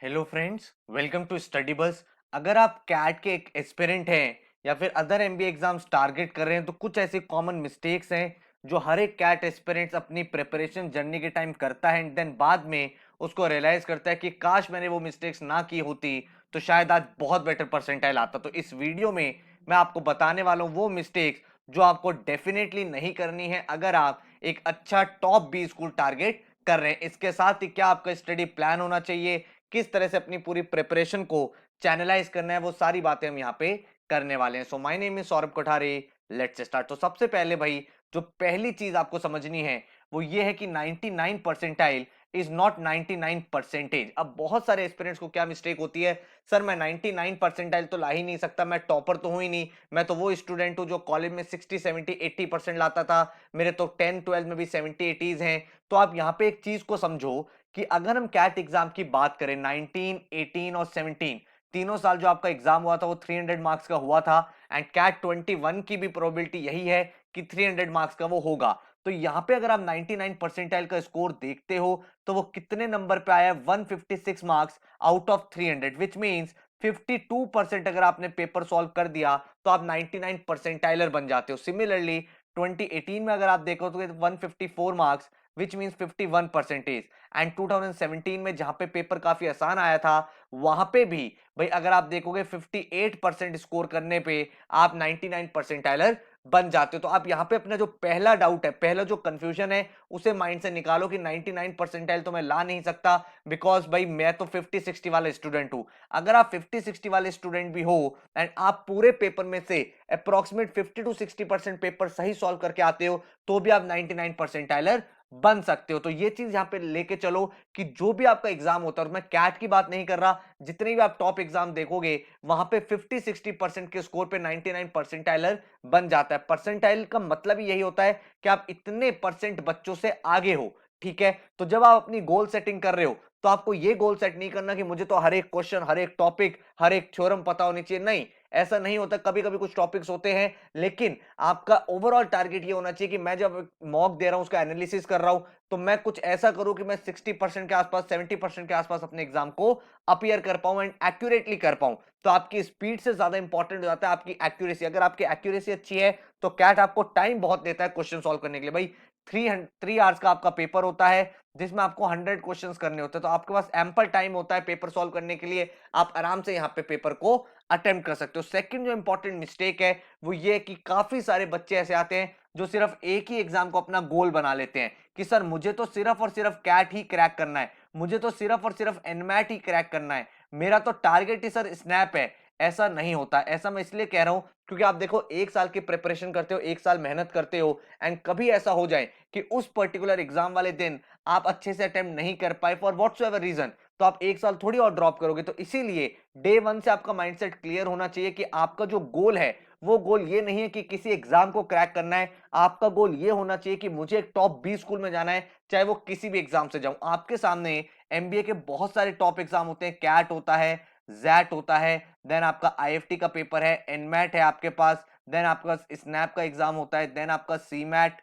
Hello friends, welcome to Study Bus. अगर आप cat के एक एस्पिरेंट हैं या फिर अदर एमबीए एग्जाम्स टारगेट कर रहे हैं तो कुछ ऐसे कॉमन मिस्टेक्स हैं जो हर एक कैट एस्पिरेंट्स अपनी प्रिपरेशन जर्नी के टाइम करता है एंड देन बाद में उसको रियलाइज करता है कि काश मैंने वो मिस्टेक्स ना की होती तो शायद आज बहुत बेटर परसेंटाइल आता। तो इस वीडियो में मैं आपको बताने वाला हूँ वो मिस्टेक्स जो आपको डेफिनेटली नहीं करनी है अगर आप एक अच्छा टॉप बी स्कूल टारगेट कर रहे हैं। इसके साथ ही क्या आपका स्टडी प्लान होना चाहिए, किस तरह से अपनी पूरी प्रिपरेशन को चैनलाइज करना है, वो सारी बातें हम यहाँ पे करने वाले हैं। So my name is Saurabh Kothari, let's start. तो सबसे पहले भाई जो पहली चीज आपको समझनी है वो ये है कि 99 परसेंटाइल इज नॉट 99 परसेंटेज। अब बहुत सारे एस्पिरेंट्स को क्या मिस्टेक होती है, सर मैं 99 परसेंटाइल तो ला ही नहीं सकता, मैं टॉपर तो हूं ही नहीं, मैं तो वो स्टूडेंट हूं जो कॉलेज में 60 70 80% लाता था, मेरे तो 10 12 में भी 70 80s हैं। तो आप यहाँ पे एक चीज को समझो कि अगर हम कैट एग्जाम की बात करें 19, 18 और 17 तीनों साल जो आपका एग्जाम हुआ था वो 300 मार्क्स का हुआ था एंड कैट 21 की भी प्रोबेबिलिटी यही है कि 300 मार्क्स का वो होगा। तो यहां पे अगर आप 99 परसेंटाइल का स्कोर देखते हो तो वो कितने नंबर पे आया, 156 marks out of 300, which means 52% अगर आपने पेपर सॉल्व कर दिया तो आप 99 परसेंटाइलर बन जाते हो। सिमिलरली 2018 में अगर आप देखो तो 154 marks which means 51 percentage and 2017 में जहां पे पेपर काफी आसान आया था वहां पे भी भाई अगर आप देखोगे 58% स्कोर करने पे आप 99 परसेंटाइलर बन जाते हो। तो आप यहां पे अपना जो पहला डाउट है, पहला जो कंफ्यूजन है उसे माइंड से निकालो कि 99 परसेंटाइल तो मैं ला नहीं सकता बिकॉज भाई मैं तो 50 60 वाला स्टूडेंट हूं। अगर आप 50 60 वाले स्टूडेंट भी हो एंड आप पूरे पेपर में से अप्रोक्सीमेट 50 टू 60% पेपर सही सॉल्व करके आते हो तो भी आप 99 परसेंटाइलर बन सकते हो। तो ये चीज यहां पे लेके चलो कि जो भी आपका एग्जाम होता है, और मैं कैट की बात नहीं कर रहा, जितने भी आप टॉप एग्जाम देखोगे वहां पे 50-60% के स्कोर पे 99 परसेंटाइलर बन जाता है। परसेंटाइल का मतलब ही यही होता है कि आप इतने परसेंट बच्चों से आगे हो। ठीक है, तो जब आप अपनी गोल सेटिंग कर रहे हो तो आपको ये गोल सेट नहीं करना कि मुझे तो हर एक क्वेश्चन, हर एक टॉपिक, हर एक थ्योरम पता होनी चाहिए। नहीं, ऐसा नहीं होता। कभी कभी कुछ टॉपिक्स होते हैं लेकिन आपका ओवरऑल टारगेट ये होना चाहिए कि मैं जब मॉक दे रहा हूं, उसका एनालिसिस कर रहा हूं, तो मैं कुछ ऐसा करूं कि मैं 60% के आसपास, 70% के आसपास अपने एग्जाम को अपीयर कर पाऊं एंड एक्यूरेटली कर पाऊं। तो आपकी स्पीड से ज्यादा इंपॉर्टेंट हो जाता है आपकी एक्यूरेसी। अगर आपकी एक्यूरेसी अच्छी है तो कैट आपको टाइम बहुत देता है क्वेश्चन सॉल्व करने के लिए। भाई 3 आवर्स का आपका पेपर होता है जिसमें आपको 100 क्वेश्चंस करने होते हैं, तो आपके पास एम्पल टाइम होता है पेपर सॉल्व करने के लिए। आप आराम से यहाँ पे पेपर को अटेम्प्ट कर सकते हो। सेकंड जो इंपॉर्टेंट मिस्टेक है वो ये कि काफी सारे बच्चे ऐसे आते हैं जो सिर्फ एक ही एग्जाम को अपना गोल बना लेते हैं कि सर मुझे तो सिर्फ और सिर्फ कैट ही क्रैक करना है, मुझे तो सिर्फ और सिर्फ एनमैट ही क्रैक करना है, मेरा तो टारगेट ही सर स्नैप है। ऐसा नहीं होता। ऐसा मैं इसलिए कह रहा हूं क्योंकि आप देखो, एक साल की प्रिपरेशन करते हो, एक साल मेहनत करते हो एंड कभी ऐसा हो जाए कि उस पर्टिकुलर एग्जाम वाले दिन आप अच्छे से अटेम्प्ट नहीं कर पाए फॉर व्हाटसोएवर रीजन, तो आप एक साल थोड़ी और ड्रॉप करोगे। तो इसीलिए डे वन से आपका माइंडसेट क्लियर होना चाहिए कि आपका जो गोल है वो गोल ये नहीं है कि किसी एग्जाम को क्रैक करना है। आपका गोल ये होना चाहिए कि मुझे एक टॉप बी स्कूल में जाना है, चाहे वो किसी भी एग्जाम से जाऊं। आपके सामने एमबीए के बहुत सारे टॉप एग्जाम होते हैं, कैट होता है, जैट होता है, देन आपका आईएफटी का पेपर है, एनमैट है आपके पास, देन आपका स्नैप का एग्जाम होता है, देन आपका CMAT,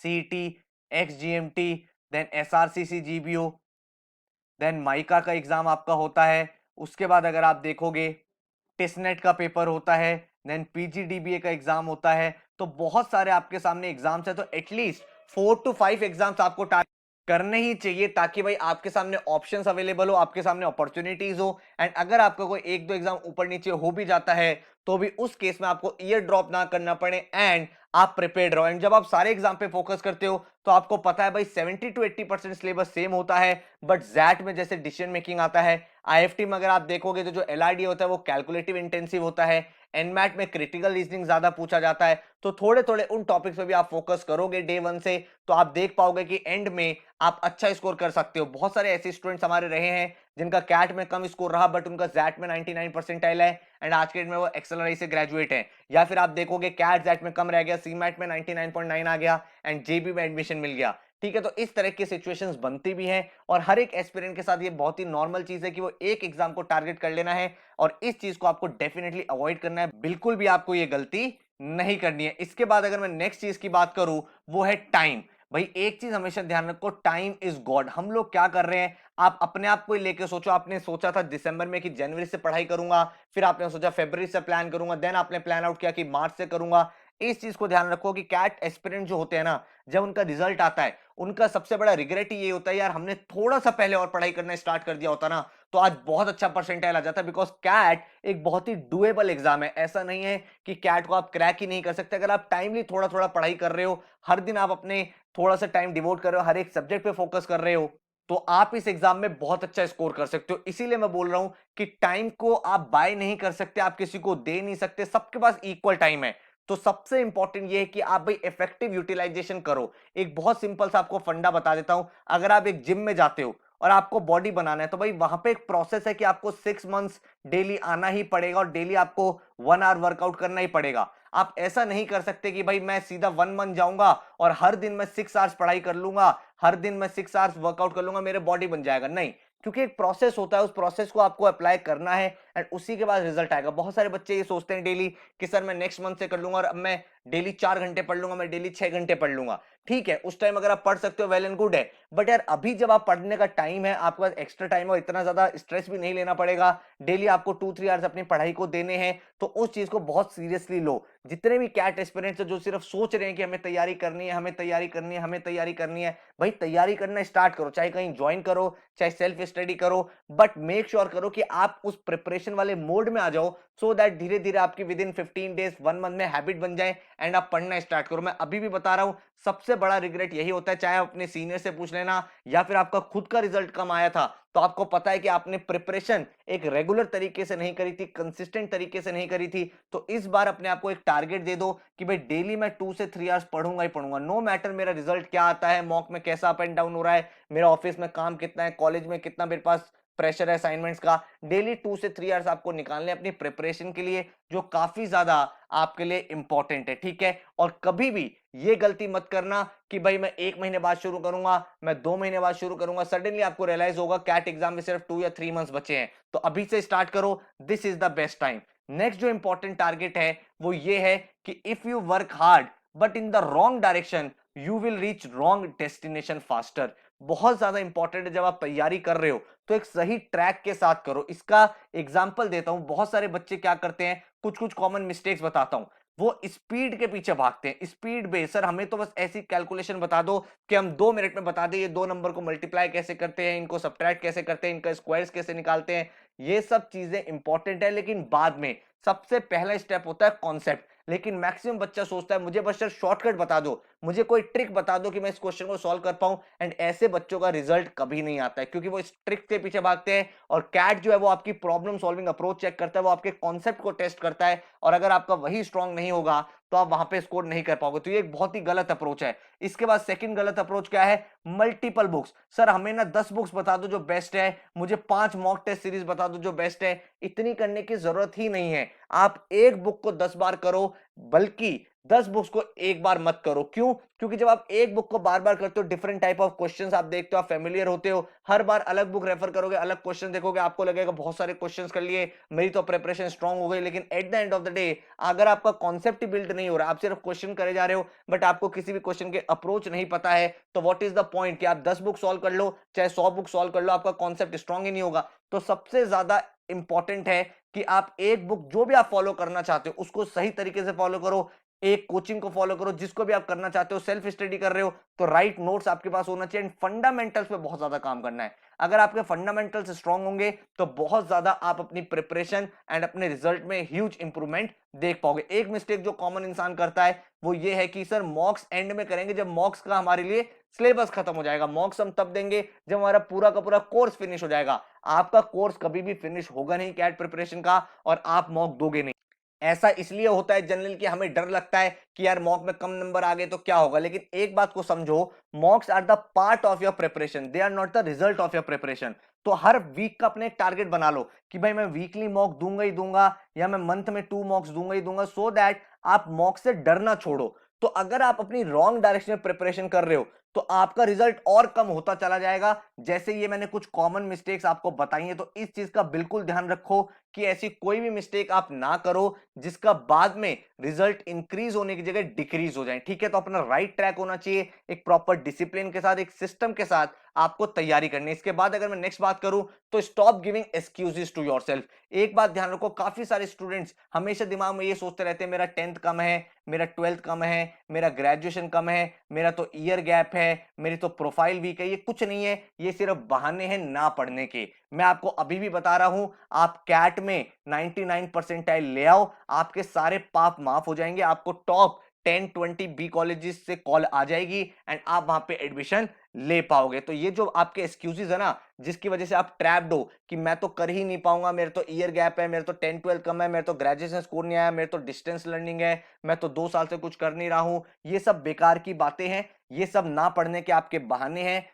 CET, XGMT, then SRCC GBO, then MICA का एग्जाम आपका होता है। उसके बाद अगर आप देखोगे टेस्टनेट का पेपर होता है, देन पीजीडीबीए का एग्जाम होता है। तो बहुत सारे आपके सामने एग्जाम्स है, तो एटलीस्ट 4 to 5 एग्जाम्स आपको करने ही चाहिए ताकि भाई आपके सामने ऑप्शंस अवेलेबल हो, आपके सामने अपॉर्चुनिटीज हो एंड अगर आपका कोई एक दो एग्जाम ऊपर नीचे हो भी जाता है तो भी उस केस में आपको ईयर ड्रॉप ना करना पड़े एंड आप प्रिपेयर्ड रहो। एंड जब आप सारे एग्जाम पे फोकस करते हो तो आपको पता है भाई 70 to 80% सिलेबस सेम होता है, बट जैट में जैसे डिसीजन मेकिंग आता है, आईएफटी में अगर आप देखोगे तो जो एलआरडी होता है वो कैलकुलेटिव इंटेंसिव होता है, एनमैट में क्रिटिकल रीजनिंग ज्यादा पूछा जाता है। तो थोड़े थोड़े उन टॉपिक्स पे भी आप फोकस करोगे डे वन से तो आप देख पाओगे कि एंड में आप अच्छा स्कोर कर सकते हो। बहुत सारे ऐसे स्टूडेंट्स हमारे रहे हैं जिनका कैट में कम स्कोर रहा बट उनका जैट में 99 परसेंटाइल है एंड आज के डेट में वो एक्सेलराई से ग्रेजुएट है। या फिर आप देखोगे कैट जैट में कम रह गया, सीमैट में 99.9 आ गया एंड जेबी में एडमिशन मिल गया। ठीक है, तो इस तरह की सिचुएशंस बनती भी हैं और हर एक एस्पिरेंट के साथ ये बहुत ही नॉर्मल चीज है कि वो एक एग्जाम को टारगेट कर लेना है और इस चीज को आपको डेफिनेटली अवॉइड करना है। बिल्कुल भी आपको ये गलती नहीं करनी है। इसके बाद अगर मैं नेक्स्ट चीज की बात करूं वो है टाइम। भाई एक चीज हमेशा ध्यान रखो, टाइम इज गॉड। हम लोग क्या कर रहे हैं, आप अपने आप को ही लेके सोचो। आपने सोचा था दिसंबर में कि जनवरी से पढ़ाई करूंगा, फिर आपने सोचा फरवरी से प्लान करूंगा, देन आपने प्लान आउट किया कि मार्च से करूंगा। इस चीज को ध्यान रखो कि कैट एस्पिरेंट जो होते हैं ना, जब उनका रिजल्ट आता है, उनका सबसे बड़ा रिग्रेट ही ये होता है, यार हमने थोड़ा सा पहले और पढ़ाई करना स्टार्ट कर दिया होता ना, तो आज बहुत अच्छा परसेंटाइल आ जाता। बिकॉज कैट एक बहुत ही डुएबल एग्जाम है। ऐसा नहीं है कि कैट को आप क्रैक ही नहीं कर सकते। अगर आप टाइमली थोड़ा थोड़ा पढ़ाई कर रहे हो, हर दिन आप अपने थोड़ा सा टाइम डिवोट कर रहे हो, हर एक सब्जेक्ट पे फोकस कर रहे हो, तो आप इस एग्जाम में बहुत अच्छा स्कोर कर सकते हो। इसीलिए मैं बोल रहा हूं कि टाइम को आप बाय नहीं कर सकते, आप किसी को दे नहीं सकते, सबके पास इक्वल टाइम है। तो सबसे इंपॉर्टेंट ये है कि आप भाई इफेक्टिव यूटिलाइजेशन करो। एक बहुत सिंपल सा आपको फंडा बता देता हूं। अगर आप एक जिम में जाते हो और आपको बॉडी बनाना है, तो भाई वहां पे एक प्रोसेस है कि आपको 6 मंथ्स डेली आना ही पड़ेगा और डेली आपको 1 आवर वर्कआउट करना ही पड़ेगा। आप ऐसा नहीं कर सकते कि भाई मैं सीधा 1 मंथ जाऊंगा और हर दिन मैं 6 आवर्स पढ़ाई कर लूंगा, हर दिन मैं 6 आवर्स वर्कआउट कर लूंगा, मेरे बॉडी बन जाएगा। नहीं, क्योंकि एक प्रोसेस होता है, उस प्रोसेस को आपको अप्लाई करना है एंड उसी के बाद रिजल्ट आएगा। बहुत सारे बच्चे ये सोचते हैं डेली कि सर मैं नेक्स्ट मंथ से कर लूंगा और अब मैं डेली 4 घंटे पढ़ लूंगा, मैं डेली 6 घंटे पढ़ लूंगा। ठीक है, उस टाइम अगर आप पढ़ सकते हो वेल एंड गुड है, बट यार अभी जब आप पढ़ने का टाइम है, आपके पास एक्स्ट्रा टाइम और इतना ज्यादा स्ट्रेस भी नहीं लेना पड़ेगा, डेली आपको 2-3 आवर्स अपनी पढ़ाई को देने हैं, तो उस चीज को बहुत सीरियसली लो। जितने भी कैट एस्पिरेंट्स जो सिर्फ सोच रहे हैं कि हमें तैयारी करनी है, हमें तैयारी करनी है, हमें तैयारी करनी है, भाई तैयारी करना स्टार्ट करो। चाहे कहीं ज्वाइन करो, चाहे सेल्फ स्टडी करो, बट मेक श्योर करो कि आप उस प्रिपरेशन वाले मोड में आ जाओ, सो दैट धीरे धीरे आपकी विद इन 15 डेज 1 मंथ में हैबिट बन जाए एंड आप पढ़ना स्टार्ट करो। मैं अभी भी बता रहा हूं, सबसे बड़ा रिग्रेट यही होता है, चाहे आप अपने सीनियर से पूछ लेना या फिर आपका खुद का रिजल्ट कम आया था, तो आपको पता है कि आपने प्रिपरेशन एक रेगुलर तरीके से नहीं करी थी, कंसिस्टेंट तरीके से नहीं करी थी। तो इस बार अपने आप को एक टारगेट दे दो कि भाई डेली मैं 2 से 3 आवर्स पढ़ूंगा ही पढ़ूंगा, नो मैटर मेरा रिजल्ट क्या आता है, मॉक में कैसा अप एंड डाउन हो रहा है, मेरा ऑफिस में काम कितना है, कॉलेज में कितना मेरे पास प्रेशर है असाइनमेंट्स का। डेली 2 से 3 आवर्स आपको निकालने अपनी प्रिपरेशन के लिए, जो काफी ज्यादा आपके लिए इंपॉर्टेंट है। ठीक है, और कभी भी ये गलती मत करना कि भाई मैं 1 महीने बाद शुरू करूंगा, मैं 2 महीने बाद शुरू करूंगा। सडनली आपको रियलाइज होगा कैट एग्जाम में सिर्फ 2 या 3 मंथ्स बचे हैं, तो अभी से स्टार्ट करो, this is the best time. Next जो इंपॉर्टेंट टारगेट है वो ये है कि if you work hard but in the wrong direction, you will reach wrong destination faster. बहुत ज्यादा इंपॉर्टेंट है, जब आप तैयारी कर रहे हो तो एक सही ट्रैक के साथ करो। इसका एग्जाम्पल देता हूं, बहुत सारे बच्चे क्या करते हैं, कुछ कुछ कॉमन मिस्टेक्स बताता हूं। वो स्पीड के पीछे भागते हैं, स्पीड बेस, सर हमें तो बस ऐसी कैलकुलेशन बता दो कि हम 2 मिनट में बता दें ये दो नंबर को मल्टीप्लाई कैसे करते हैं, इनको सब्ट्रैक्ट कैसे करते हैं, इनका स्क्वायर्स कैसे निकालते हैं। ये सब चीजें इंपॉर्टेंट है, लेकिन बाद में सबसे पहला स्टेप होता है कॉन्सेप्ट। लेकिन मैक्सिमम बच्चा सोचता है मुझे बस शॉर्टकट बता दो, मुझे कोई ट्रिक बता दो कि मैं इस क्वेश्चन को सॉल्व कर पाऊं, एंड ऐसे बच्चों का रिजल्ट कभी नहीं आता है, क्योंकि वो इस ट्रिक के पीछे भागते हैं। और कैट जो है वो आपकी प्रॉब्लम सॉल्विंग अप्रोच चेक करता है, वो आपके कॉन्सेप्ट को टेस्ट करता है, और अगर आपका वही स्ट्रांग नहीं होगा तो आप वहां पे स्कोर नहीं कर पाओगे। तो ये एक बहुत ही गलत अप्रोच है। इसके बाद सेकंड गलत अप्रोच क्या है, मल्टीपल बुक्स। सर हमें ना 10 बुक्स बता दो जो बेस्ट है, मुझे 5 मॉक टेस्ट सीरीज बता दो जो बेस्ट है। इतनी करने की जरूरत ही नहीं है। आप एक बुक को 10 बार करो, बल्कि 10 बुक्स को एक बार मत करो। क्यों? क्योंकि जब आप एक बुक को बार बार करते हो, डिफरेंट टाइप ऑफ क्वेश्चंस आप देखते हो, आप फेमिलियर होते हो, हर बार अलग बुक रेफर करोगे, अलग क्वेश्चन देखोगे, आपको लगेगा बहुत सारे क्वेश्चंस कर लिए, मेरी तो प्रिपरेशन स्ट्रांग हो गई। लेकिन at the end of the day अगर आपका कॉन्सेप्ट ही बिल्ड नहीं हो रहा, आप सिर्फ क्वेश्चन करे जा रहे हो, बट आपको किसी भी क्वेश्चन के अप्रोच नहीं पता है, तो व्हाट इज द पॉइंट कि आप 10 बुक सॉल्व कर लो, चाहे 100 बुक सॉल्व कर लो, आपका कॉन्सेप्ट स्ट्रांग ही नहीं होगा। तो सबसे ज्यादा इंपॉर्टेंट है कि आप एक बुक जो भी आप फॉलो करना चाहते हो उसको सही तरीके से फॉलो करो, एक कोचिंग को फॉलो करो, जिसको भी आप करना चाहते हो, सेल्फ स्टडी कर रहे हो तो राइट नोट्स आपके पास होना चाहिए, एंड फंडामेंटल्स पे बहुत ज्यादा काम करना है। अगर आपके फंडामेंटल्स स्ट्रांग होंगे तो बहुत ज्यादा आप अपनी प्रिपरेशन एंड अपने रिजल्ट में ह्यूज इंप्रूवमेंट देख पाओगे। एक मिस्टेक जो कॉमन इंसान करता है वो ये है कि सर मॉक्स एंड में करेंगे, जब मॉक्स का हमारे लिए सिलेबस खत्म हो जाएगा। मॉक्स हम तब देंगे जब हमारा पूरा का पूरा कोर्स फिनिश हो जाएगा। आपका कोर्स कभी भी फिनिश होगा नहीं कैट प्रिपरेशन का, और आप मॉक दोगे नहीं। ऐसा इसलिए होता है जनरल कि हमें डर लगता है कि यार मॉक में कम नंबर आ गए तो क्या होगा, लेकिन एक बात को समझो, mocks are the part of your preparation, they are not the result of your preparation. तो हर वीक का अपने टारगेट बना लो कि भाई मैं वीकली मॉक दूंगा ही दूंगा, या मैं मंथ में 2 मॉक्स दूंगा ही दूंगा, सो दैट आप मॉक से डरना छोड़ो। तो अगर आप अपनी रॉन्ग डायरेक्शन में प्रिपरेशन कर रहे हो तो आपका रिजल्ट और कम होता चला जाएगा। जैसे ये मैंने कुछ कॉमन मिस्टेक्स आपको बताई हैं, तो इस चीज का बिल्कुल ध्यान रखो कि ऐसी कोई भी मिस्टेक आप ना करो जिसका बाद में रिजल्ट इंक्रीज होने की जगह डिक्रीज हो जाए। ठीक है, तो अपना राइट ट्रैक होना चाहिए, एक प्रॉपर डिसिप्लिन के साथ, एक सिस्टम के साथ आपको तैयारी करनी है। इसके बाद अगर मैं नेक्स्ट बात करूं तो stop giving excuses to yourself. एक बात ध्यान रखो, काफी सारे स्टूडेंट्स हमेशा दिमाग में ये सोचते रहते हैं मेरा 10th कम है, मेरा 12th कम है, मेरा ग्रेजुएशन कम है, मेरा तो ईयर गैप है, मेरी तो प्रोफाइल वीक है। ये कुछ नहीं है, ये सिर्फ बहाने हैं ना पढ़ने के। मैं आपको अभी भी बता रहा हूं, आप कैट में 99 परसेंटाइल ले आओ, आपके सारे पाप माफ हो जाएंगे, आपको टॉप 10-20 बी कॉलेजेस से कॉल आ जाएगी एंड आप वहां पे एडमिशन ले पाओगे। तो ये जो आपके एक्सक्यूजेस है ना, जिसकी वजह से आप ट्रैप्ड हो कि मैं तो कर ही नहीं पाऊंगा, मेरे तो ईयर गैप है, मेरे तो 10-12 कम है, मेरे तो ग्रेजुएशन स्कोर नहीं आया, मेरे तो डिस्टेंस लर्निंग है, मैं तो 2 साल से कुछ कर नहीं रहा हूं, ये सब बेकार की बातें हैं, ये सब ना पढ़ने के आपके बहाने हैं।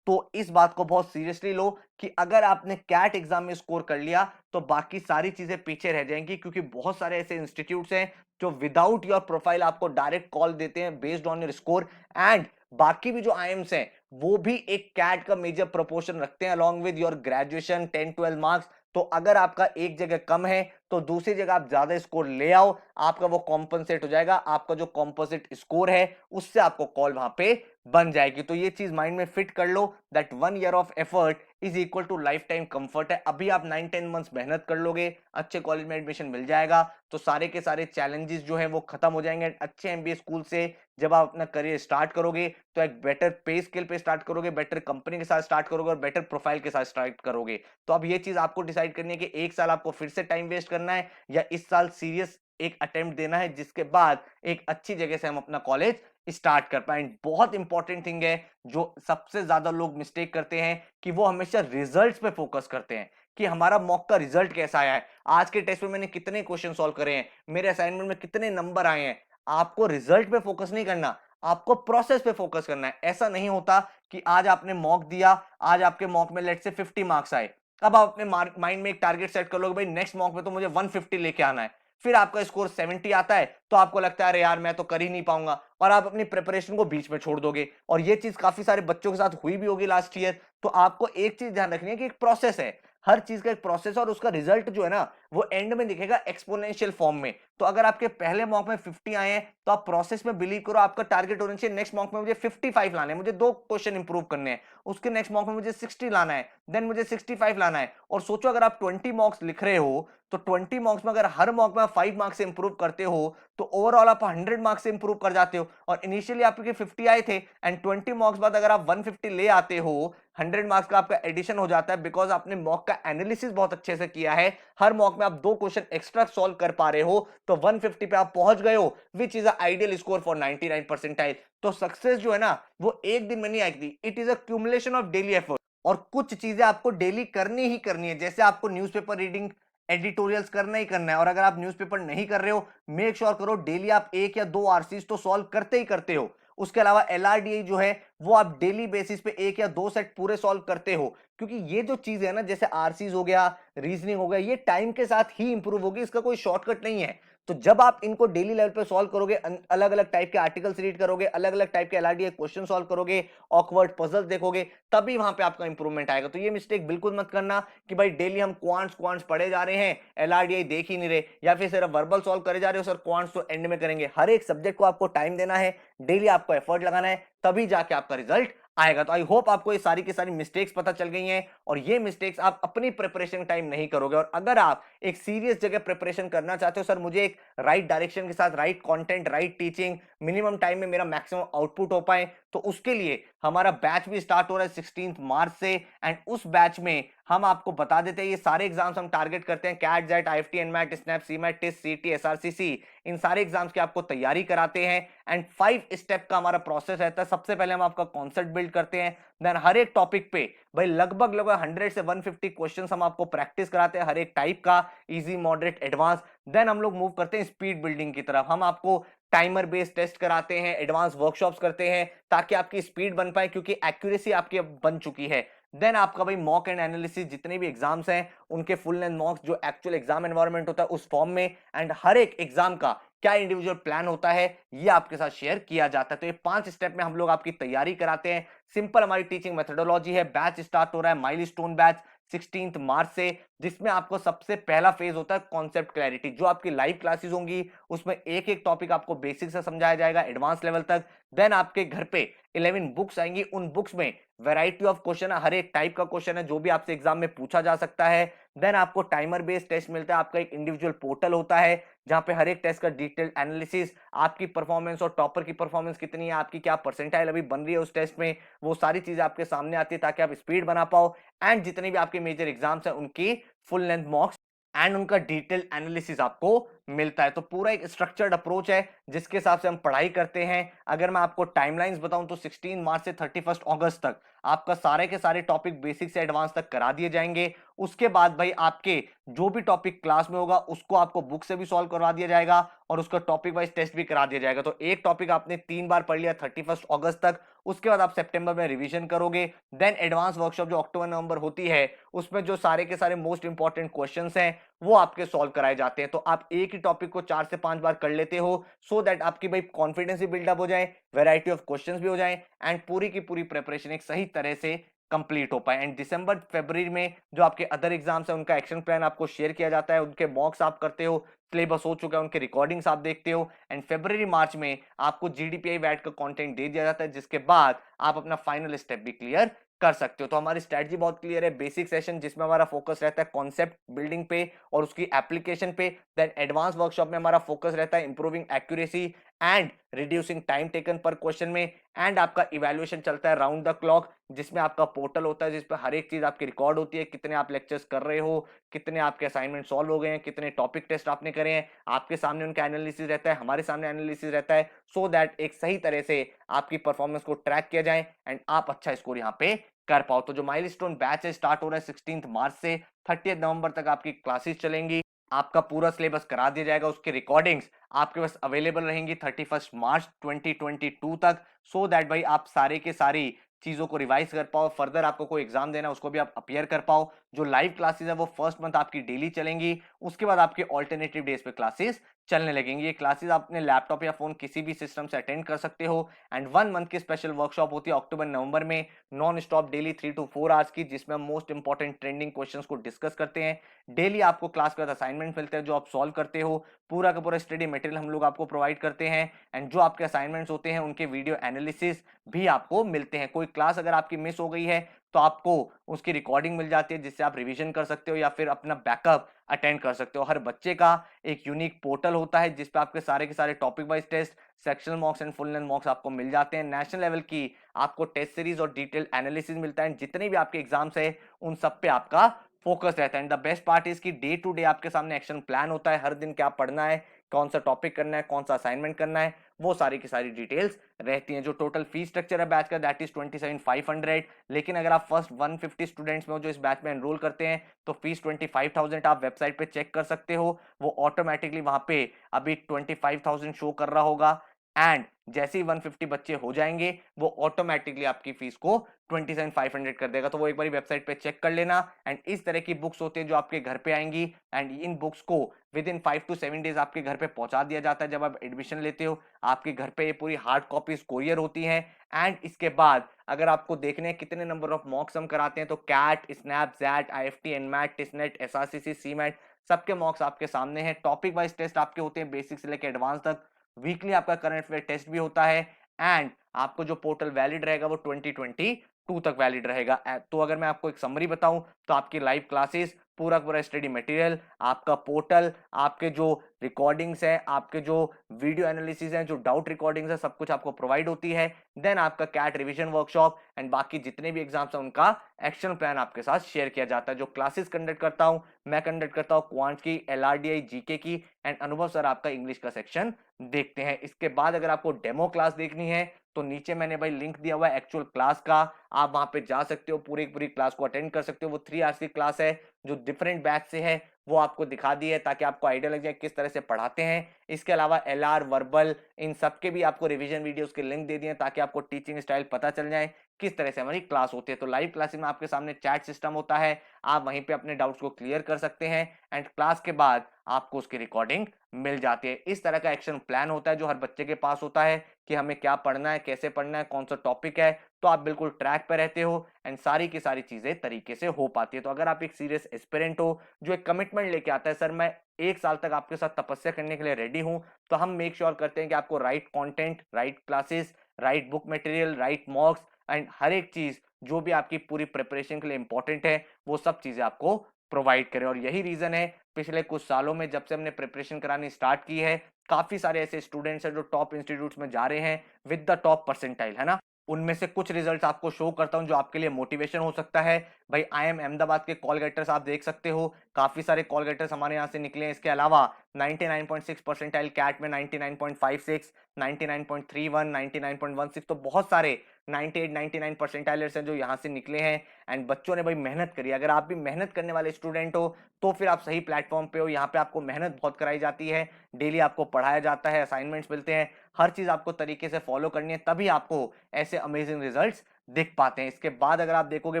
तो इस बात को बहुत सीरियसली लो कि अगर आपने कैट एग्जाम में स्कोर कर लिया तो बाकी सारी चीजें पीछे रह जाएंगी, क्योंकि बहुत सारे ऐसे इंस्टीट्यूट्स हैं जो विदाउट योर प्रोफाइल आपको डायरेक्ट कॉल देते हैं based on your score. And बाकी भी जो आईएम्स हैं वो भी एक कैट का मेजर प्रोपोर्शन रखते हैं along with your graduation 10-12 marks. तो अगर आपका एक जगह कम है तो दूसरी जगह आप ज्यादा स्कोर ले आओ, आपका वो कॉम्पनसेट हो जाएगा, आपका जो कॉम्पोजिट स्कोर है उससे आपको कॉल वहां पे बन जाएगी। तो ये चीज माइंड में फिट कर लो that 1 year of effort is equal to lifetime comfort है। अभी आप 9-10 मंथ्स मेहनत कर लोगे, अच्छे कॉलेज में एडमिशन मिल जाएगा, तो सारे के सारे चैलेंजेस जो है वो खत्म हो जाएंगे। अच्छे एमबीए स्कूल से जब आप अपना करियर स्टार्ट करोगे तो एक बेटर पे स्केल पे स्टार्ट करोगे, बेटर कंपनी के साथ स्टार्ट करोगे और बेटर प्रोफाइल के साथ स्टार्ट करोगे। तो अब ये चीज आपको डिसाइड करनी है कि एक साल आपको फिर से टाइम वेस्ट करना है या इस साल सीरियस एक अटेम्प्ट देना है, जिसके बाद एक अच्छी जगह से हम अपना कॉलेज स्टार्ट कर पाए। बहुत इंपॉर्टेंट थिंग है जो सबसे ज्यादा लोग मिस्टेक करते हैं कि वो हमेशा रिजल्ट्स पे फोकस करते हैं कि हमारा मॉक का रिजल्ट कैसा आया है, आज के टेस्ट में मैंने कितने क्वेश्चन सॉल्व करे हैं, मेरे असाइनमेंट में कितने नंबर आए हैं। आपको रिजल्ट पे फोकस नहीं करना, आपको प्रोसेस पे फोकस करना है। ऐसा नहीं होता कि आज आपने मॉक दिया, आज आपके मॉक में लेट से 50 मार्क्स आए, अब आप अपने माइंड में एक टारगेट सेट कर लोगे भाई नेक्स्ट मॉक में तो मुझे 150 लेके आना है, फिर आपका स्कोर 70 आता है तो आपको लगता है अरे यार मैं तो कर ही नहीं पाऊंगा, और आप अपनी प्रिपरेशन को बीच में छोड़ दोगे। और ये चीज काफी सारे बच्चों के साथ हुई भी होगी लास्ट ईयर। तो आपको एक चीज ध्यान रखनी है कि एक प्रोसेस है, हर चीज का एक प्रोसेस है, और उसका रिजल्ट जो है ना वो एंड में दिखेगा एक्सपोनेंशियल फॉर्म में। तो अगर आपके पहले मॉक में 50 आए हैं तो आप प्रोसेस में बिलीव करो, आपका टारगेट होना चाहिए नेक्स्ट मॉक में मुझे 55 लाने हैं, मुझे 2 क्वेश्चन इंप्रूव करने हैं, उसके नेक्स्ट मॉक में मुझे 60 लाना है, देन मुझे 65 लाना है। और सोचो अगर आप 20 मॉक्स लिख रहे हो तो 20 मार्क्स में अगर हर मॉक में आप 5 मार्क्स से इंप्रूव करते हो तो ओवरऑल आप 100 मार्क्स से इंप्रूव कर जाते हो। और इनिशियली आपके 50 आए थे एंड 20 मार्क्स बाद अगर आप 150 ले आते हो, 100 मार्क्स का आपका एडिशन हो जाता है, बिकॉज आपने मॉक का एनालिसिस बहुत अच्छे से किया है, हर मॉक में आप 2 क्वेश्चन एक्स्ट्रा सॉल्व कर पा रहे हो, तो 150 पे आप पहुंच गए हो, which is ideal score for 99 percentile. तो सक्सेस जो है ना वो एक दिन में नहीं आएगी, it is a cumulation of daily effort. और कुछ चीजें आपको डेली करनी ही करनी है, जैसे आपको न्यूज़पेपर रीडिंग एडिटोरियल्स करना ही करना है, और अगर आप न्यूज़पेपर नहीं कर रहे हो मेक श्योर करो डेली आप 1 या 2 आरसीज तो सॉल्व करते ही करते हो। उसके अलावा एलआरडीआई जो है वो आप डेली बेसिस पे 1 या 2 सेट पूरे सॉल्व करते हो, क्योंकि ये जो चीज है ना जैसे आरसीज हो गया, रीजनिंग हो गया, ये टाइम के साथ ही इंप्रूव होगी, इसका कोई शॉर्टकट नहीं है। तो जब आप इनको डेली लेवल पे सॉल्व करोगे, अलग अलग टाइप के आर्टिकल्स रीड करोगे, अलग अलग टाइप के एलआरडीआई क्वेश्चन सॉल्व करोगे, ऑकवर्ड पजल्स देखोगे, तभी वहां पे आपका इंप्रूवमेंट आएगा। तो ये मिस्टेक बिल्कुल मत करना कि भाई डेली हम क्वांट्स क्वांट्स पढ़े जा रहे हैं, एलआरडीआई देख ही नहीं रहे, या फिर सिर्फ वर्बल सॉल्व करे जा रहे हो सर, क्वांट्स तो एंड में करेंगे। हर एक सब्जेक्ट को आपको टाइम देना है, डेली आपको एफर्ट लगाना है, तभी जाके आपका रिजल्ट आएगा। तो आई होप आपको ये सारी की सारी मिस्टेक्स पता चल गई हैं, और ये मिस्टेक्स आप अपनी प्रिपरेशन टाइम नहीं करोगे। और अगर आप एक सीरियस जगह प्रिपरेशन करना चाहते हो, सर मुझे एक राइट डायरेक्शन के साथ right content, right teaching, minimum time में मेरा मैक्सिमम आउटपुट हो पाए, तो उसके लिए हमारा बैच भी स्टार्ट हो रहा है 16 मार्च से। एंड उस बैच में हम आपको बता देते हैं ये सारे एग्जाम्स हम टारगेट करते हैं, CAT, XAT, IIFT, NMAT, SNAP, CMAT, test, CET, SRCC, इन सारे एग्जाम्स की आपको तैयारी कराते हैं। एंड 5 स्टेप का हमारा प्रोसेस रहता है। सबसे पहले हम आपका कॉन्सेप्ट बिल्ड करते हैं, देन हर एक टॉपिक पे भाई लगभग लगभग 100 से 150 क्वेश्चंस हम आपको प्रैक्टिस कराते हैं, हर एक टाइप का, इजी, मॉडरेट, एडवांस। देन हम लोग मूव करते हैं स्पीड बिल्डिंग की तरफ, हम आपको टाइमर बेस्ड टेस्ट कराते हैं, एडवांस वर्कशॉप्स करते हैं ताकि आपकी स्पीड बन पाए, क्योंकि एक्यूरेसी आपकी अब बन चुकी है। देन आपका भाई मॉक एंड एनालिसिस, जितने भी एग्जाम्स हैं उनके फुल लेंथ मॉक्स जो एक्चुअल एग्जाम एनवायरनमेंट होता है उस फॉर्म में, एंड हर एक एग्जाम का क्या इंडिविजुअल प्लान होता है ये आपके साथ शेयर किया जाता है। तो ये 5 स्टेप में हम लोग आपकी तैयारी कराते हैं। सिंपल हमारी टीचिंग मेथोडोलॉजी है। बैच स्टार्ट हो रहा है माइलस्टोन बैच 16 मार्च से, जिसमें आपको सबसे पहला फेज होता है कॉन्सेप्ट क्लैरिटी। जो आपकी लाइव क्लासेस होंगी उसमें एक एक टॉपिक आपको बेसिक से समझाया जाएगा एडवांस लेवल तक। देन आपके घर पे 11 बुक्स आएंगी, उन बुक्स में वैरायटी ऑफ क्वेश्चन है, हर एक टाइप का क्वेश्चन है जो भी आपसे एग्जाम में पूछा जा सकता है। देन आपको टाइमर बेस्ड टेस्ट मिलता है, आपका एक इंडिविजुअल पोर्टल होता है जहां पे हर एक टेस्ट का डिटेल एनालिसिस, आपकी परफॉर्मेंस और टॉपर की परफॉर्मेंस कितनी है, आपकी क्या परसेंटाइल अभी बन रही है उस टेस्ट में, वो सारी चीजें आपके सामने आती है ताकि आप स्पीड बना पाओ। एंड जितने भी आपके मेजर एग्जाम्स हैं उनकी फुल लेंथ मॉक्स एंड उनका डिटेल एनालिसिस आपको मिलता है। तो पूरा एक स्ट्रक्चर्ड अप्रोच है जिसके हिसाब से हम पढ़ाई करते हैं। अगर मैं आपको टाइमलाइंस बताऊं तो 16 मार्च से 31 अगस्त तक आपका सारे के सारे टॉपिक बेसिक से एडवांस तक करा दिए जाएंगे। उसके बाद भाई आपके जो भी टॉपिक क्लास में होगा उसको आपको बुक से भी सॉल्व करवा दिया जाएगा और उसका टॉपिक वाइज टेस्ट भी करा दिया जाएगा। तो एक टॉपिक आपने 3 बार पढ़ लिया 31 अगस्त तक, उसके बाद आप सितंबर में रिवीजन करोगे। देन एडवांस वर्कशॉप जो अक्टूबर नवंबर होती है उसमें जो सारे के सारे मोस्ट इंपॉर्टेंट क्वेश्चंस हैं वो आपके सॉल्व कराए जाते हैं। तो आप एक ही टॉपिक को 4 से 5 बार कर लेते हो सो दैट आपकी भाई कॉन्फिडेंस भी बिल्डअप हो जाए, वैरायटी ऑफ क्वेश्चंस भी हो जाए एंड पूरी की पूरी प्रिपरेशन एक सही तरह से कंप्लीट हो पाए। एंड दिसंबर फरवरी में जो आपके अदर एग्जाम्स है उनका एक्शन प्लान आपको शेयर किया जाता है, उनके मॉक्स आप करते हो, सिलेबस हो चुका है, उनके रिकॉर्डिंग्स आप देखते हो। एंड फरवरी मार्च में आपको जीडीपीआई वैट का कंटेंट दे दिया जाता है जिसके बाद आप अपना फाइनल स्टेप भी क्लियर कर सकते हो। तो हमारी स्ट्रेटजी बहुत क्लियर है। बेसिक सेशन जिसमें हमारा फोकस रहता है कॉन्सेप्ट बिल्डिंग पे और उसकी एप्लीकेशन पे। देन एडवांस वर्कशॉप में हमारा फोकस रहता है improving accuracy and reducing time taken पर क्वेश्चन में। एंड आपका इवैल्यूएशन चलता है राउंड द क्लॉक जिसमें आपका पोर्टल होता है जिसपे हर एक चीज आपकी रिकॉर्ड होती है, कितने आप लेक्चर्स कर रहे हो, कितने आपके असाइनमेंट सॉल्व हो गए हैं, कितने टॉपिक टेस्ट आपने करे हैं, आपके सामने उनका एनालिसिस रहता है, हमारे सामने एनालिसिस रहता है, सो दैट एक सही तरह से आपकी परफॉर्मेंस को ट्रैक किया जाए एंड आप अच्छा स्कोर यहाँ पे कर पाओ। तो जो माइलस्टोन बैच है स्टार्ट हो रहा है 16 मार्च से 30 नवंबर तक आपकी क्लासेस चलेंगी। आपका पूरा सिलेबस करा दिया जाएगा, उसकी रिकॉर्डिंग्स आपके पास अवेलेबल रहेंगी 31 मार्च 2022 तक, सो दैट भाई आप सारे के सारी चीजों को रिवाइज कर पाओ, फर्दर आपको कोई एग्जाम देना उसको भी आप अपियर कर पाओ। जो लाइव क्लासेस है वो फर्स्ट मंथ आपकी डेली चलेंगी, उसके बाद आपके ऑल्टरनेटिव डेज पे क्लासेस चलने लगेंगी। ये क्लासेस आप अपने लैपटॉप या फोन किसी भी सिस्टम से अटेंड कर सकते हो। एंड 1 मंथ की स्पेशल वर्कशॉप होती है अक्टूबर नवंबर में, non stop daily 3 to 4 hours की, जिसमें हम मोस्ट इंपॉर्टेंट ट्रेंडिंग क्वेश्चंस को डिस्कस करते हैं। डेली आपको क्लास के बाद असाइनमेंट मिलते हैं जो आप सॉल्व करते हो, पूरा का पूरा स्टडी मटेरियल हम लोग आपको प्रोवाइड करते हैं एंड जो आपके असाइनमेंट्स होते हैं उनके वीडियो एनालिसिस भी आपको मिलते हैं। कोई क्लास अगर आपकी मिस हो गई है तो आपको उसकी रिकॉर्डिंग मिल जाती है जिससे आप रिवीजन कर सकते हो या फिर अपना बैकअप अटेंड कर सकते हो। हर बच्चे का एक यूनिक पोर्टल होता है जिस पे आपके सारे के सारे topic wise test, sectional mocks and full length mocks आपको मिल जाते हैं। नेशनल लेवल की आपको टेस्ट सीरीज और डिटेल एनालिसिस मिलता है। जितने भी आपके एग्जाम्स है उन सब पे आपका फोकस रहता है। And the best part is कि डे टू डे आपके सामने एक्शन प्लान होता है, हर दिन क्या पढ़ना है, कौन सा टॉपिक करना है, कौन सा असाइनमेंट करना है, वो सारी की सारी डिटेल्स रहती हैं। जो टोटल फीस स्ट्रक्चर है बैच का दैट इज 27,500, लेकिन अगर आप फर्स्ट 150 स्टूडेंट्स में हो जो इस बैच में एनरोल करते हैं तो फीस 25,000 आप वेबसाइट पे चेक कर सकते हो। वो ऑटोमेटिकली वहां पे अभी 25,000 शो कर रहा होगा एंड जैसे ही 150 बच्चे हो जाएंगे वो ऑटोमेटिकली आपकी फीस को 27,500 कर देगा। तो वो एक बार वेबसाइट पे चेक कर लेना। एंड इस तरह की बुक्स होती है जो आपके घर पे आएंगी एंड इन बुक्स को विद इन 5 to 7 डेज आपके घर पे पहुंचा दिया जाता है। जब आप एडमिशन लेते हो आपके घर पे ये पूरी हार्ड कॉपीज कोरियर होती हैं। एंड इसके बाद अगर आपको देखने हैं कितने नंबर ऑफ मॉक्स हम कराते हैं तो CAT, SNAP, XAT, IIFT, NMAT, TISSNET, SRCC, CMAT सबके मॉक्स आपके सामने हैं। टॉपिक वाइज टेस्ट आपके होते हैं बेसिक से लेकर एडवांस तक। वीकली आपका करंट अफेयर टेस्ट भी होता है एंड आपको जो पोर्टल वैलिड रहेगा वो 2022 तक वैलिड रहेगा। तो अगर मैं आपको एक समरी बताऊं तो आपकी लाइव क्लासेस, पूरा पूरा स्टडी मटेरियल, आपका पोर्टल, आपके जो रिकॉर्डिंग्स हैं, आपके जो वीडियो एनालिसिस हैं, जो डाउट रिकॉर्डिंग्स है, सब कुछ आपको प्रोवाइड होती है। देन आपका कैट रिवीजन वर्कशॉप एंड बाकी जितने भी एग्जाम्स हैं उनका एक्शन प्लान आपके साथ शेयर किया जाता है। जो क्लासेस कंडक्ट करता हूं मैं कंडक्ट करता हूं क्वांट की, एलआरडीआई, जीके की एंड अनुभव सर आपका इंग्लिश का सेक्शन देखते हैं। इसके बाद अगर आपको डेमो क्लास देखनी है तो नीचे मैंने भाई लिंक दिया हुआ है एक्चुअल क्लास का, आप वहां पे जा सकते हो, पूरी पूरी क्लास को अटेंड कर सकते हो। वो 3 आवर्स की क्लास है जो डिफरेंट बैच से है, वो आपको दिखा दी है ताकि आपको आइडिया लग जाए किस तरह से पढ़ाते हैं। इसके अलावा एलआर, वर्बल, इन सब के भी आपको रिवीजन वीडियोस के लिंक दे दिए ताकि आपको टीचिंग स्टाइल पता चल जाए किस तरह से हमारी क्लास होती है। तो लाइव क्लासेस में आपके सामने चैट सिस्टम होता है, आप वहीं पे अपने डाउट्स को क्लियर कर सकते हैं एंड क्लास के बाद आपको उसकी रिकॉर्डिंग मिल जाती है। इस तरह का एक्शन प्लान होता है जो हर बच्चे के पास होता है कि हमें क्या पढ़ना है, कैसे पढ़ना है, कौन सा टॉपिक है, तो आप बिल्कुल ट्रैक पे रहते हो एंड सारी की सारी चीजें तरीके से हो पाती है। तो अगर आप एक सीरियस एस्पिरेंट हो जो एक कमिटमेंट लेके आता है, सर मैं 1 साल तक आपके साथ तपस्या करने के लिए रेडी हूं, तो हम मेक श्योर करते हैं कि आपको right content, right classes, right book material, right mocks and हर एक चीज जो भी आपकी पूरी प्रिपरेशन के लिए इंपॉर्टेंट है वो सब चीजें आपको प्रोवाइड करें। और यही रीजन है पिछले कुछ सालों में जब से हमने प्रिपरेशन करानी स्टार्ट की है, काफी सारे ऐसे स्टूडेंट्स हैं जो टॉप इंस्टीट्यूट्स में जा रहे हैं विद द टॉप परसेंटाइल, है ना। उनमें से कुछ रिजल्ट्स आपको शो करता हूं जो आपके लिए मोटिवेशन हो सकता है। भाई IIM अहमदाबाद के कॉल गेटर्स आप देख सकते हो, काफी सारे कॉल गेटर्स हमारे यहाँ से निकले हैं। इसके अलावा 99.6 परसेंटाइल कैट में, 99.56, 99.31, 99.16, तो बहुत सारे 98, 99 परसेंटाइलर्स हैं जो यहाँ से निकले हैं एंड बच्चों ने भाई मेहनत करी। अगर आप भी मेहनत करने वाले स्टूडेंट हो तो फिर आप सही प्लेटफॉर्म पे हो। यहाँ पे आपको मेहनत बहुत कराई जाती है, डेली आपको पढ़ाया जाता है, असाइनमेंट्स मिलते हैं, हर चीज आपको तरीके से फॉलो करनी है, तभी आपको ऐसे अमेजिंग रिजल्ट्स दिख पाते हैं। इसके बाद अगर आप देखोगे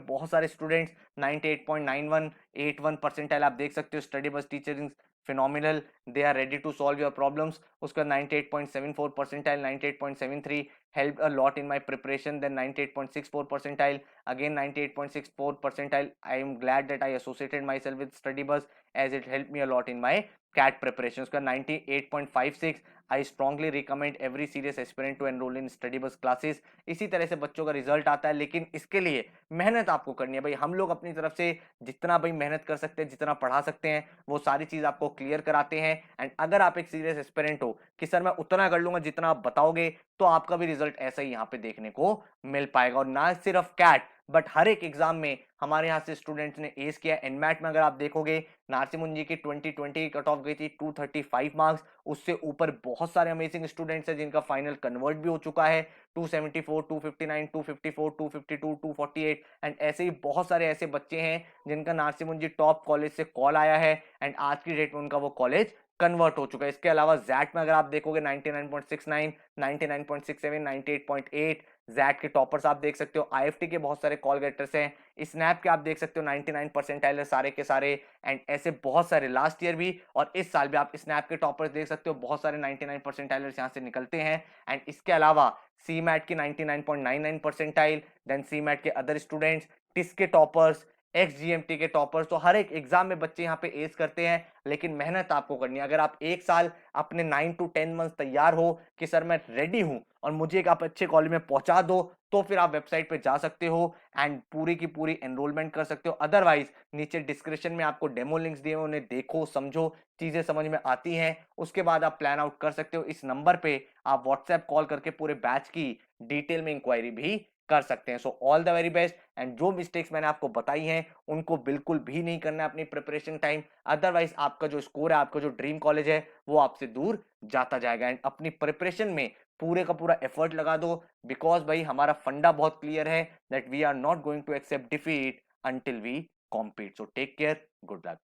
बहुत सारे स्टूडेंट्स 98.91, 81 परसेंटाइल आप देख सकते हो। स्टडी बस teacher phenomenal, they are ready to solve your problems। उसका 98.74 percentile, 98.73 helped a lot in my preparation, then 98.64 percentile, again 98.64 percentile, I am glad that I associated myself with study bus as it helped me a lot in my CAT preparation। उसका 98.56, I strongly recommend every serious aspirant to enroll in Study Bus classes. इसी तरह से बच्चों का result आता है, लेकिन इसके लिए मेहनत आपको करनी है भाई। हम लोग अपनी तरफ से जितना भाई मेहनत कर सकते हैं, जितना पढ़ा सकते हैं, वो सारी चीज आपको क्लियर कराते हैं एंड अगर आप एक सीरियस एस्पिरेंट हो कि सर मैं उतना कर लूंगा जितना आप बताओगे, तो आपका भी रिजल्ट ऐसा ही यहाँ पे देखने को मिल पाएगा। और ना सिर्फ कैट बट हर एक एग्जाम में हमारे यहाँ से स्टूडेंट्स ने एस किया। एनमैट में अगर आप देखोगे नारसी मुंजी की 2020 की कट ऑफ गई थी 235 मार्क्स, उससे ऊपर बहुत सारे अमेजिंग स्टूडेंट्स हैं जिनका फाइनल कन्वर्ट भी हो चुका है 274, 259, 254, 252, 248 एंड ऐसे ही बहुत सारे ऐसे बच्चे हैं जिनका नारसी मुंजी टॉप कॉलेज से कॉल आया है एंड आज की डेट में उनका वो कॉलेज कन्वर्ट हो चुका है। इसके अलावा जैट में अगर आप देखोगे 99.69, 99.67, 98.8 जैट के टॉपर्स आप देख सकते हो। आईएफटी के बहुत सारे कॉल गेटर्स हैं, स्नैप के आप देख सकते हो 99 परसेंटाइल है सारे के सारे एंड ऐसे बहुत सारे लास्ट ईयर भी और इस साल भी आप स्नैप के टॉपर्स देख सकते हो, बहुत सारे 99 परसेंटाइलर्स यहाँ से निकलते हैं। एंड इसके अलावा सी मैट की 99.99 परसेंटाइल, देन सी मैट के अदर स्टूडेंट्स, टिस के टॉपर्स, XGMT के टॉपर्स। तो हर एक एग्जाम में बच्चे यहाँ पे एस करते हैं, लेकिन मेहनत आपको करनी है। अगर आप 1 साल अपने 9 to 10 मंथ तैयार हो कि सर मैं रेडी हूं और मुझे एक आप अच्छे कॉलेज में पहुंचा दो, तो फिर आप वेबसाइट पे जा सकते हो एंड पूरी की पूरी एनरोलमेंट कर सकते हो। अदरवाइज नीचे डिस्क्रिप्शन में आपको डेमो लिंक्स दिए हुए, उन्हें देखो, समझो, चीजें समझ में आती हैं, उसके बाद आप प्लान आउट कर सकते हो। इस नंबर पे आप व्हाट्सएप कॉल करके पूरे बैच की डिटेल में इंक्वायरी भी कर सकते हैं। So all the very best and जो मिस्टेक्स मैंने आपको बताई हैं उनको बिल्कुल भी नहीं करना है अपनी प्रिपरेशन टाइम, अदरवाइज आपका जो स्कोर है, आपका जो ड्रीम कॉलेज है, वो आपसे दूर जाता जाएगा। एंड अपनी प्रिपरेशन में पूरे का पूरा एफर्ट लगा दो, बिकॉज भाई हमारा फंडा बहुत क्लियर है that we are not going to accept defeat until we compete. So take care, good luck.